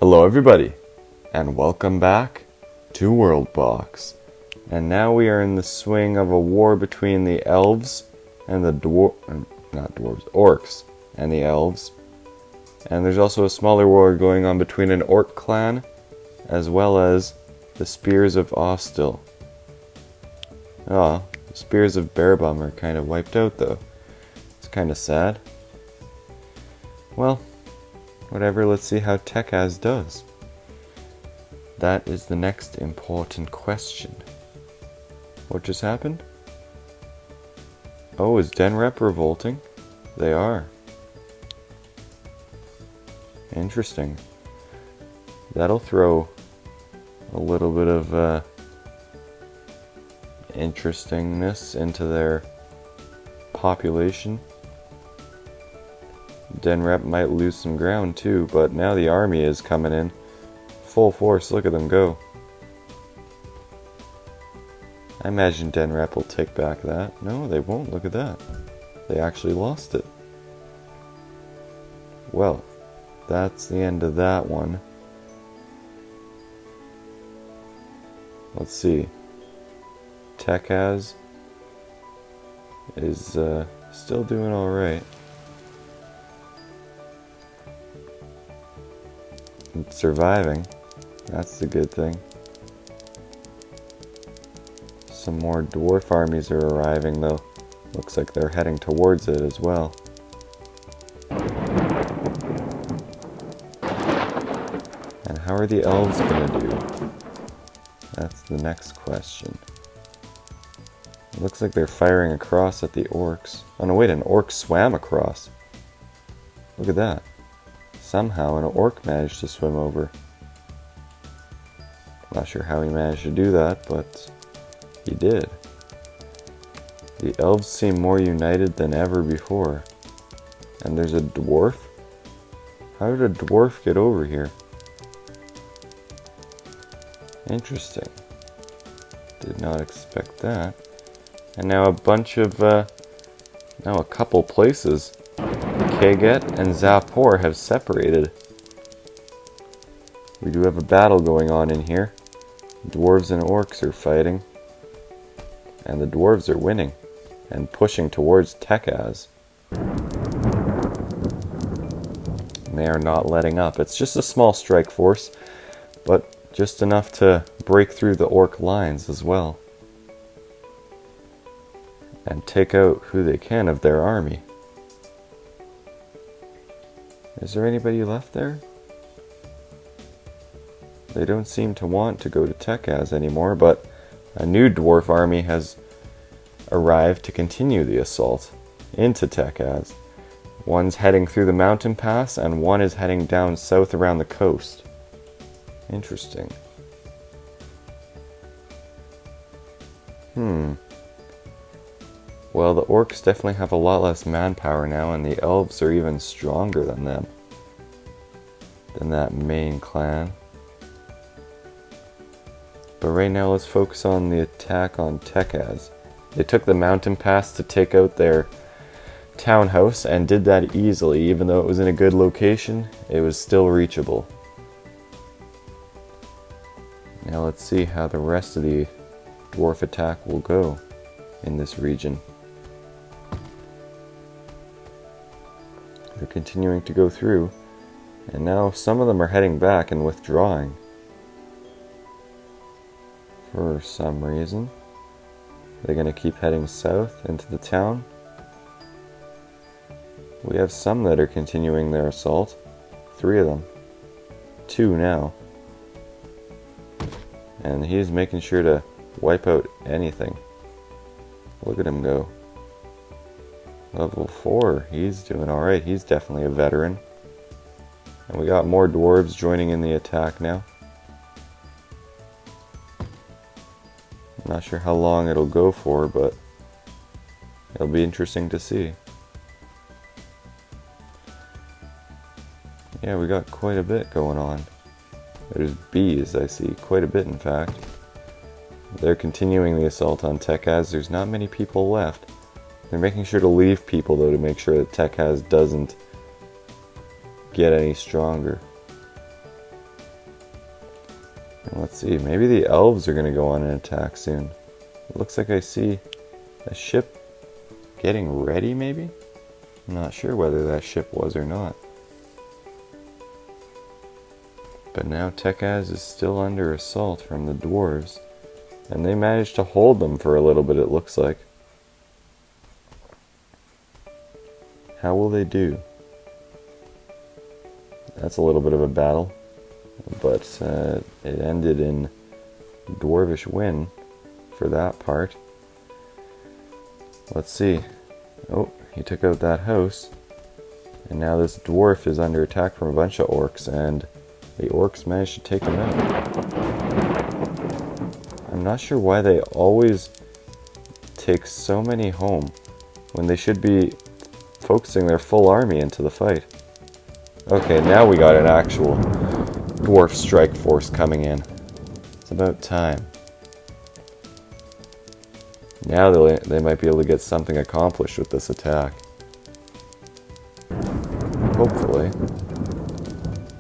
Hello everybody, and welcome back to WorldBox. And now we are in the swing of a war between the elves and the orcs and the elves. And there's also a smaller war going on between an orc clan as well as the Spears of Ostil. The Spears of Bearbum are kind of wiped out though. It's kind of sad. Well, whatever, let's see how Tekaz does. That is the next important question. What just happened? Oh, is Denrep revolting? They are. Interesting. That'll throw a little bit of interestingness into their population. Denrep might lose some ground too, but now the army is coming in full force. Look at them go. I imagine Denrep will take back that. No, they won't. Look at that. They actually lost it. Well, that's the end of that one. Let's see. Tekaz is still doing alright. Surviving. That's the good thing. Some more dwarf armies are arriving though. Looks like they're heading towards it as well. And how are the elves gonna do? That's the next question. It looks like they're firing across at the orcs. Oh no, wait, an orc swam across. Look at that. Somehow an orc managed to swim over. Not sure how he managed to do that, but he did. The elves seem more united than ever before. And there's a dwarf? How did a dwarf get over here? Interesting. Did not expect that. And now a bunch of, now a couple places. Kaget and Zapor have separated. We do have a battle going on in here. Dwarves and orcs are fighting. And the dwarves are winning and pushing towards Tekaz. They are not letting up. It's just a small strike force, but just enough to break through the orc lines as well. And take out who they can of their army. Is there anybody left there? They don't seem to want to go to Tekaz anymore, but a new dwarf army has arrived to continue the assault into Tekaz. One's heading through the mountain pass, and one is heading down south around the coast. Interesting. Well, the orcs definitely have a lot less manpower now, and the elves are even stronger than them. Than that main clan. But right now, let's focus on the attack on Tekaz. They took the mountain pass to take out their townhouse, and did that easily. Even though it was in a good location, it was still reachable. Now let's see how the rest of the dwarf attack will go in this region. They're continuing to go through, and now some of them are heading back and withdrawing. For some reason. They're going to keep heading south into the town. We have some that are continuing their assault. 3 of them. 2 now. And he's making sure to wipe out anything. Look at him go. Level 4, he's doing alright. He's definitely a veteran. And we got more dwarves joining in the attack now. I'm not sure how long it'll go for, but it'll be interesting to see. Yeah, we got quite a bit going on. There's bees, I see. Quite a bit, in fact. They're continuing the assault on Tekaz. There's not many people left. They're making sure to leave people, though, to make sure that Tekaz doesn't get any stronger. And let's see, maybe the elves are going to go on an attack soon. It looks like I see a ship getting ready, maybe? I'm not sure whether that ship was or not. But now Tekaz is still under assault from the dwarves. And they managed to hold them for a little bit, it looks like. How will they do? That's a little bit of a battle. But it ended in dwarvish win for that part. Let's see. Oh, he took out that house. And now this dwarf is under attack from a bunch of orcs, and the orcs managed to take him out. I'm not sure why they always take so many home when they should be focusing their full army into the fight. Okay, now we got an actual dwarf strike force coming in. It's about time. Now they might be able to get something accomplished with this attack. Hopefully.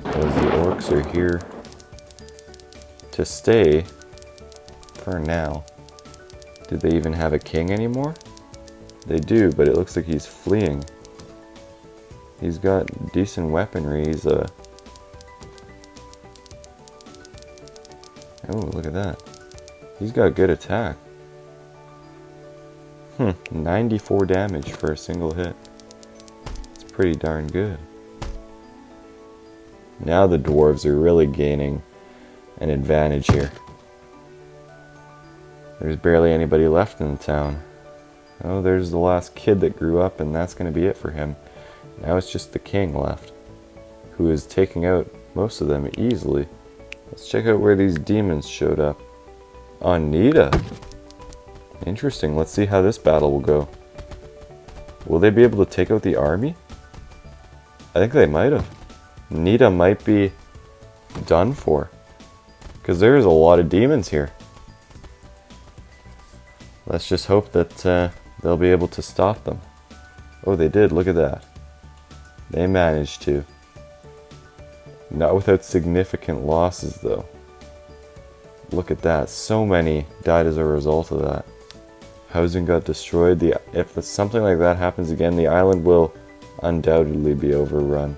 Because the orcs are here to stay for now. Do they even have a king anymore? They do, but it looks like he's fleeing. He's got decent weaponry. He's oh, look at that. He's got good attack. 94 damage for a single hit. It's pretty darn good. Now the dwarves are really gaining an advantage here. There's barely anybody left in the town. Oh, there's the last kid that grew up, and that's going to be it for him. Now it's just the king left, who is taking out most of them easily. Let's check out where these demons showed up. On Nita. Interesting. Let's see how this battle will go. Will they be able to take out the army? I think they might have. Nita might be done for, because there's a lot of demons here. Let's just hope that they'll be able to stop them. Oh, they did. Look at that. They managed to. Not without significant losses, though. Look at that. So many died as a result of that. Housing got destroyed. If something like that happens again, the island will undoubtedly be overrun.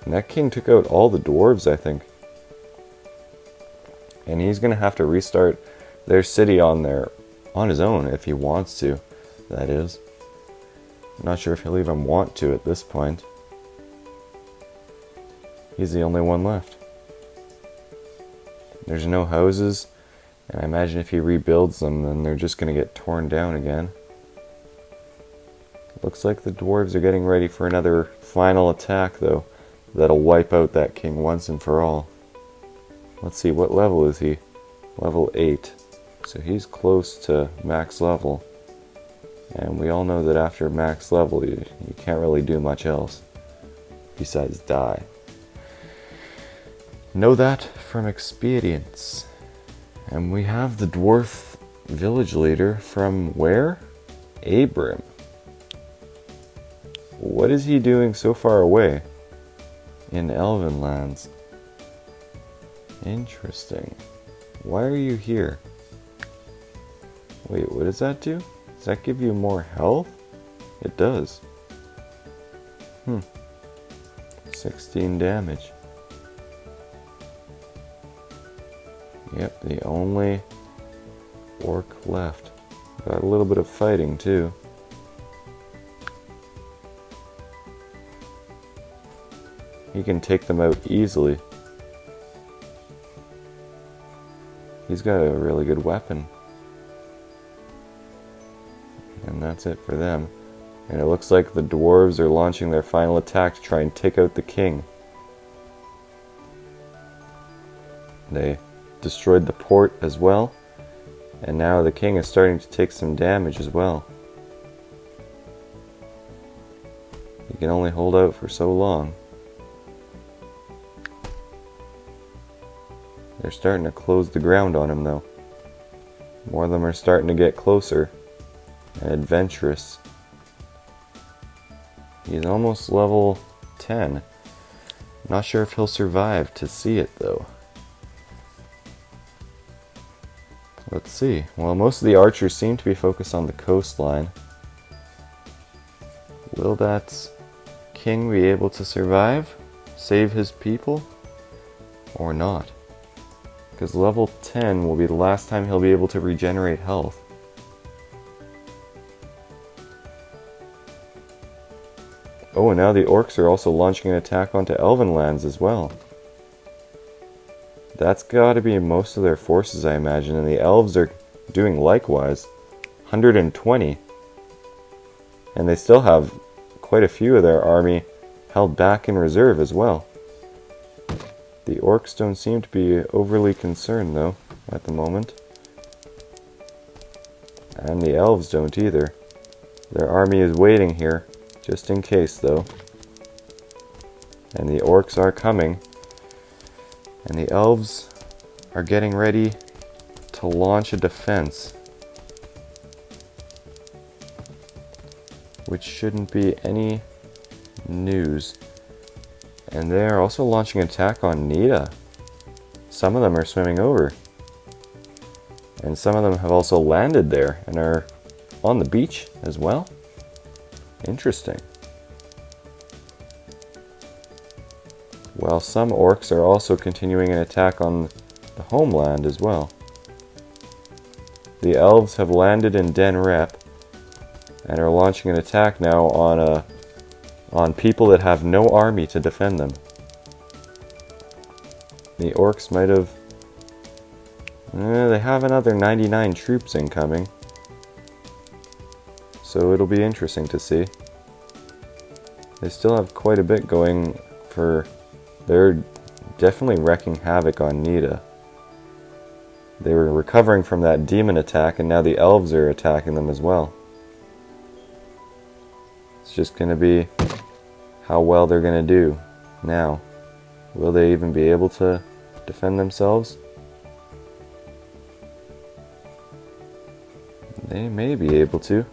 And that king took out all the dwarves, I think. And he's going to have to restart their city on his own if he wants to, that is. I'm not sure if he'll even want to at this point. He's the only one left. There's no houses, and I imagine if he rebuilds them, then they're just going to get torn down again. Looks like the dwarves are getting ready for another final attack, though. That'll wipe out that king once and for all. Let's see, what level is he? Level 8. So he's close to max level. And we all know that after max level, you can't really do much else besides die. Know that from experience. And we have the dwarf village leader from where? Abram. What is he doing so far away? In Elven lands. Interesting. Why are you here? Wait, what does that do? Does that give you more health? It does. 16 damage. Yep, the only orc left. Got a little bit of fighting too. He can take them out easily. He's got a really good weapon. And that's it for them. And it looks like the dwarves are launching their final attack to try and take out the king. They destroyed the port as well. And now the king is starting to take some damage as well. He can only hold out for so long. They're starting to close the ground on him, though. More of them are starting to get closer and adventurous. He's almost level 10. Not sure if he'll survive to see it, though. Let's see. Well, most of the archers seem to be focused on the coastline. Will that king be able to survive? Save his people? Or not? Because level 10 will be the last time he'll be able to regenerate health. Oh, and now the orcs are also launching an attack onto elven lands as well. That's gotta be most of their forces, I imagine, and the elves are doing likewise. 120. And they still have quite a few of their army held back in reserve as well. The orcs don't seem to be overly concerned, though, at the moment. And the elves don't either. Their army is waiting here, just in case, though. And the orcs are coming. And the elves are getting ready to launch a defense. Which shouldn't be any news. And they are also launching an attack on Nita. Some of them are swimming over. And some of them have also landed there and are on the beach as well. Interesting. While some orcs are also continuing an attack on the homeland as well. The elves have landed in Den Rep and are launching an attack now on people that have no army to defend them. The orcs might have... they have another 99 troops incoming. So it'll be interesting to see. They still have quite a bit going for... They're definitely wreaking havoc on Nita. They were recovering from that demon attack, and now the elves are attacking them as well. It's just going to be how well they're going to do now. Will they even be able to defend themselves? They may be able to.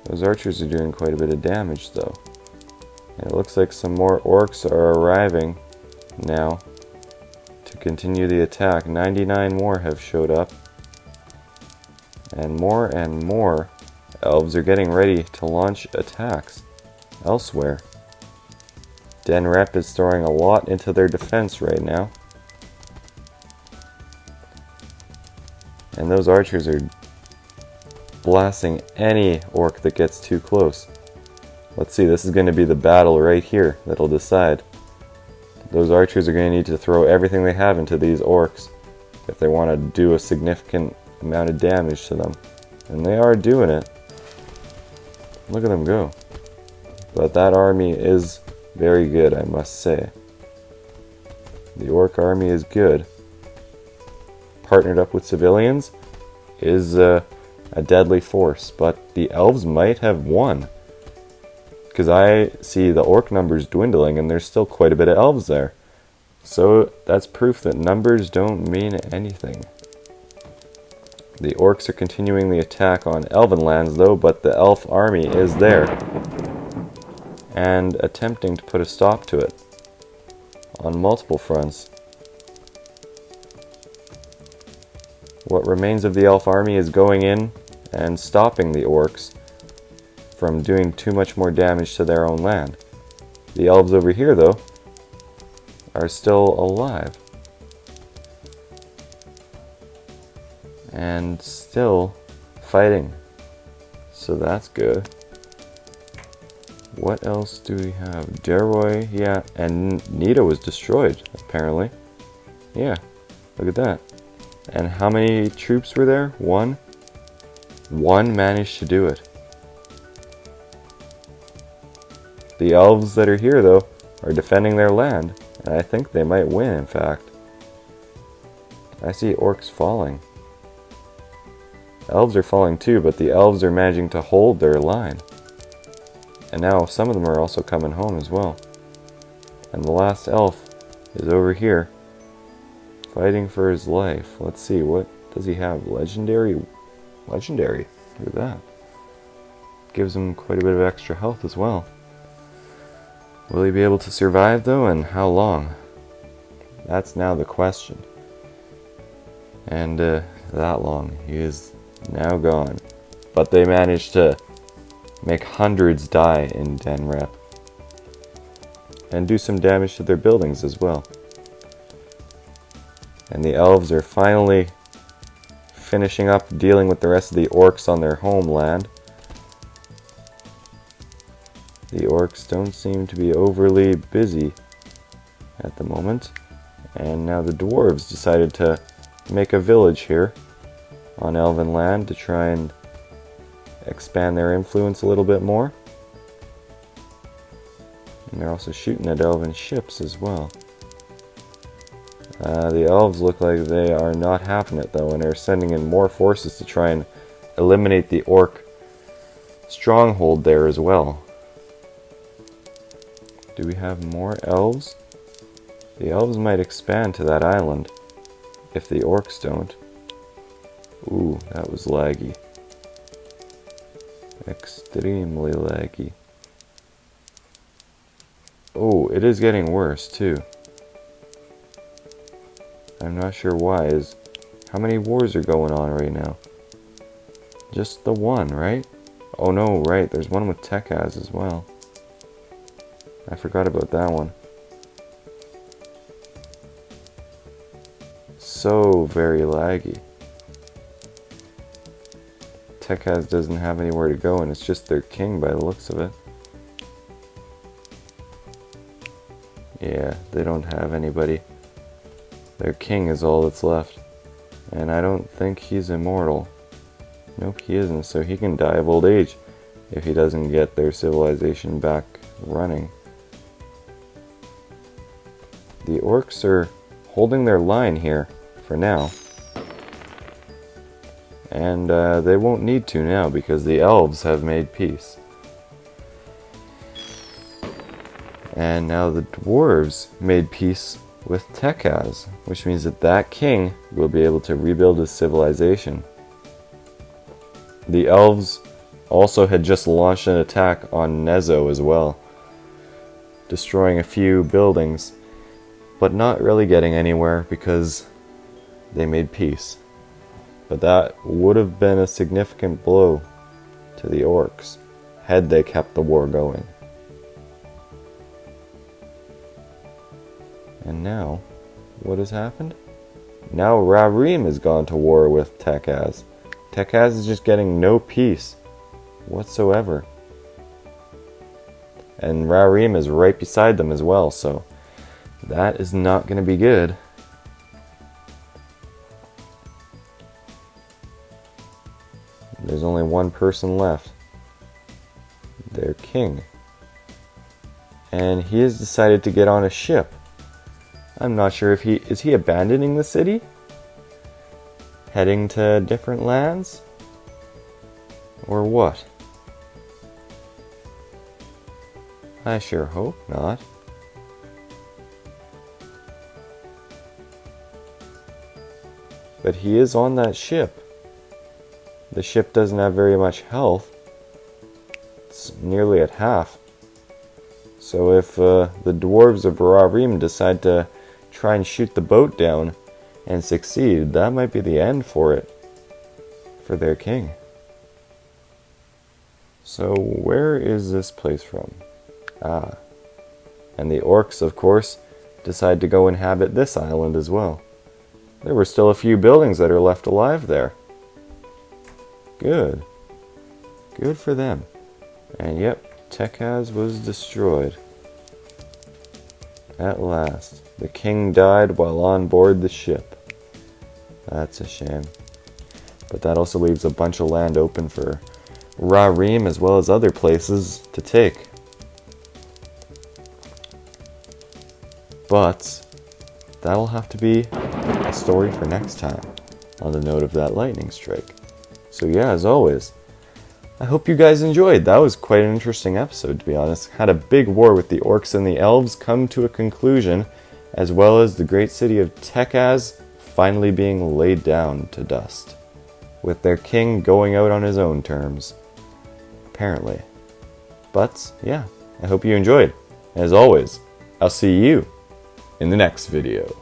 Those archers are doing quite a bit of damage, though. And it looks like some more orcs are arriving now to continue the attack. 99 more have showed up. And more elves are getting ready to launch attacks elsewhere. Den Rep is throwing a lot into their defense right now. And those archers are blasting any orc that gets too close. Let's see, this is going to be the battle right here that'll decide. Those archers are going to need to throw everything they have into these orcs if they want to do a significant amount of damage to them. And they are doing it. Look at them go. But that army is very good, I must say. The orc army is good. Partnered up with civilians is a deadly force, but the elves might have won. Because I see the orc numbers dwindling and there's still quite a bit of elves there. So that's proof that numbers don't mean anything. The orcs are continuing the attack on elven lands though, but the elf army is there. And attempting to put a stop to it. On multiple fronts. What remains of the elf army is going in and stopping the orcs from doing too much more damage to their own land. The elves over here, though, are still alive. And still fighting. So that's good. What else do we have? Deroy, yeah, and Nita was destroyed, apparently. Yeah, look at that. And how many troops were there? One? One managed to do it. The elves that are here, though, are defending their land, and I think they might win, in fact. I see orcs falling. Elves are falling too, but the elves are managing to hold their line. And now some of them are also coming home as well. And the last elf is over here, fighting for his life. Let's see, what does he have? Legendary? Legendary. Look at that. Gives him quite a bit of extra health as well. Will he be able to survive though, and how long? That's now the question. And that long. He is now gone. But they managed to make hundreds die in Denrep. And do some damage to their buildings as well. And the elves are finally finishing up dealing with the rest of the orcs on their homeland. The orcs don't seem to be overly busy at the moment. And now the dwarves decided to make a village here on Elven land to try and expand their influence a little bit more. And they're also shooting at elven ships as well. The elves look like they are not having it though, and they're sending in more forces to try and eliminate the orc stronghold there as well. Do we have more elves? The elves might expand to that island if the orcs don't. Ooh, that was laggy. Extremely laggy. Oh, it is getting worse too. I'm not sure why. How many wars are going on right now? Just the one, right? Oh no, right, there's one with Tekaz as well. I forgot about that one. So very laggy. Tekaz doesn't have anywhere to go and it's just their king by the looks of it. Yeah, they don't have anybody. Their king is all that's left. And I don't think he's immortal. Nope, he isn't, so he can die of old age if he doesn't get their civilization back running. The orcs are holding their line here for now. And they won't need to now because the elves have made peace. And now the dwarves made peace with Tekaz, which means that that king will be able to rebuild his civilization. The elves also had just launched an attack on Nezo as well, destroying a few buildings, but not really getting anywhere because they made peace. But that would have been a significant blow to the orcs had they kept the war going. And now, what has happened? Now Rarim has gone to war with Tekaz. Tekaz is just getting no peace whatsoever. And Rarim is right beside them as well, so that is not going to be good. There's only one person left. Their king. And he has decided to get on a ship. I'm not sure if is he abandoning the city? Heading to different lands? Or what? I sure hope not. But he is on that ship. The ship doesn't have very much health. It's nearly at half. So if the dwarves of Rarim decide to try and shoot the boat down and succeed, that might be the end for it. For their king. So where is this place from? Ah. And the orcs, of course, decide to go inhabit this island as well. There were still a few buildings that are left alive there. Good. Good for them. And yep, Tekaz was destroyed. At last. The king died while on board the ship. That's a shame. But that also leaves a bunch of land open for Rarim as well as other places to take. But that'll have to be a story for next time on the note of that lightning strike. So yeah, as always, I hope you guys enjoyed. That was quite an interesting episode, to be honest. Had a big war with the orcs and the elves come to a conclusion, as well as the great city of Tekaz finally being laid down to dust, with their king going out on his own terms, apparently. But yeah, I hope you enjoyed. As always, I'll see you in the next video.